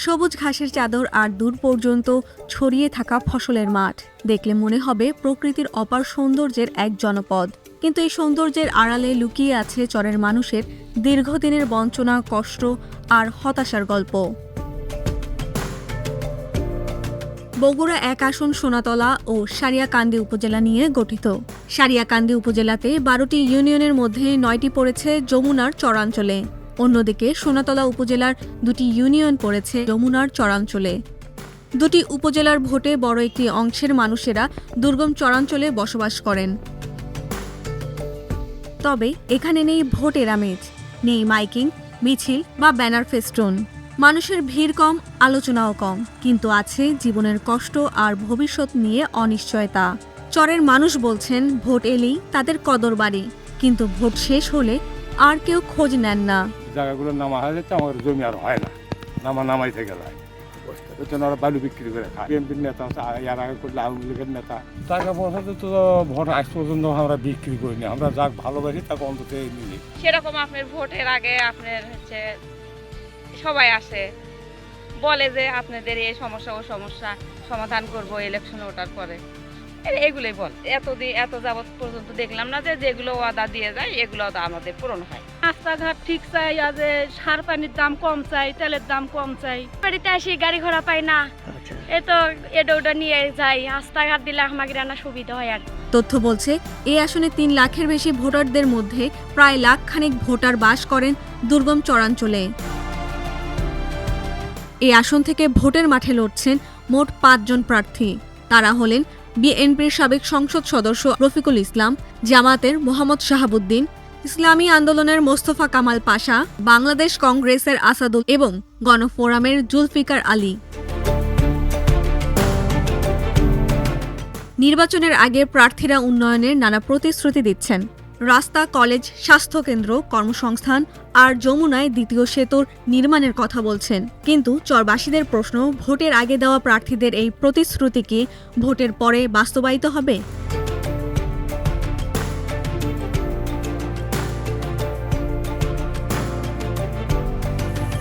সবুজ ঘাসের চাদর আর দূর পর্যন্ত ছড়িয়ে থাকা ফসলের মাঠ দেখলে মনে হবে প্রকৃতির অপার সৌন্দর্যের এক জনপদ। কিন্তু এই সৌন্দর্যের আড়ালে লুকিয়ে আছে চরের মানুষের দীর্ঘদিনের বঞ্চনা, কষ্ট আর হতাশার গল্প। বগুড়া ১ আসন সোনাতলা ও সারিয়াকান্দি উপজেলা নিয়ে গঠিত। সারিয়াকান্দি উপজেলাতে ১২টি ইউনিয়নের মধ্যে ৯টি পড়েছে যমুনার চরাঞ্চলে। অন্যদিকে সোনাতলা উপজেলার ২টি ইউনিয়ন পড়েছে যমুনার চরাঞ্চলে। দুটি উপজেলার ভোটে বড় একটি অংশের মানুষেরা দুর্গম চরাঞ্চলে বসবাস করেন। তবে এখানে নেই ভোটের আমেজ, নেই মাইকিং, মিছিল বা ব্যানার ফেস্টুন। মানুষের ভিড় কম, আলোচনাও কম, কিন্তু আছে জীবনের কষ্ট আর ভবিষ্যৎ নিয়ে অনিশ্চয়তা। চরের মানুষ বলছেন ভোট এলেই তাদের কদর বাড়ে, কিন্তু ভোট শেষ হলে আর কেউ খোঁজ নেন না। জায়গাগুলো নামা হয়ে যাচ্ছে, আমার জমি আর হয় না, নামাই থেকে যায়। ওরা বালু বিক্রি করে খায়। বিএনপির নেতা এর আগে করলে আওয়ামী লীগের নেতা। টাকা পয়সা তো ভোট আজ পর্যন্ত আমরা বিক্রি করিনি, আমরা যাক ভালোবাসি তাকে অন্তত নিই। সেরকম আপনার ভোটের আগে আপনার হচ্ছে সবাই আসে, বলে যে আপনাদের এই সমস্যা ও সমস্যা সমাধান করবো ইলেকশনে ওঠার পরে, এগুলোই বল। এত যাবৎ পর্যন্ত দেখলাম না যে যেগুলো ওয়াদা দিয়ে যায় এগুলো আমাদের পূরণ হয়। রাস্তাঘাট ঠিক চাই, আজ সার পানির দাম কম চাই, তেলের দাম কম চাই। বাড়িতে আসি গাড়ি ঘোড়া পাই না, এ তো এটা ওটা নিয়ে যাই। রাস্তাঘাট দিলে আমাদের রান্না সুবিধা হয়। আর তথ্য বলছে এই আসনে ৩ লাখের বেশি ভোটারদের মধ্যে প্রায় লাখখানেক ভোটার বাস করেন দুর্গম চরাঞ্চলে। এই আসন থেকে ভোটের মাঠে লড়ছেন মোট ৫ জন প্রার্থী। তারা হলেন বিএনপির সাবেক সংসদ সদস্য রফিকুল ইসলাম, জামাতের মোহাম্মদ শাহাবুদ্দিন, ইসলামী আন্দোলনের মোস্তফা কামাল পাশা, বাংলাদেশ কংগ্রেসের আসাদুল এবং গণফোরামের জুলফিকার আলী। নির্বাচনের আগে প্রার্থীরা উন্নয়নের নানা প্রতিশ্রুতি দিচ্ছেন। রাস্তা, কলেজ, স্বাস্থ্যকেন্দ্র, কর্মসংস্থান আর যমুনায় ২য় সেতুর নির্মাণের কথা বলছেন। কিন্তু চরবাসীদের প্রশ্ন, ভোটের আগে দেওয়া প্রার্থীদের এই প্রতিশ্রুতি কি ভোটের পরে বাস্তবায়িত হবে?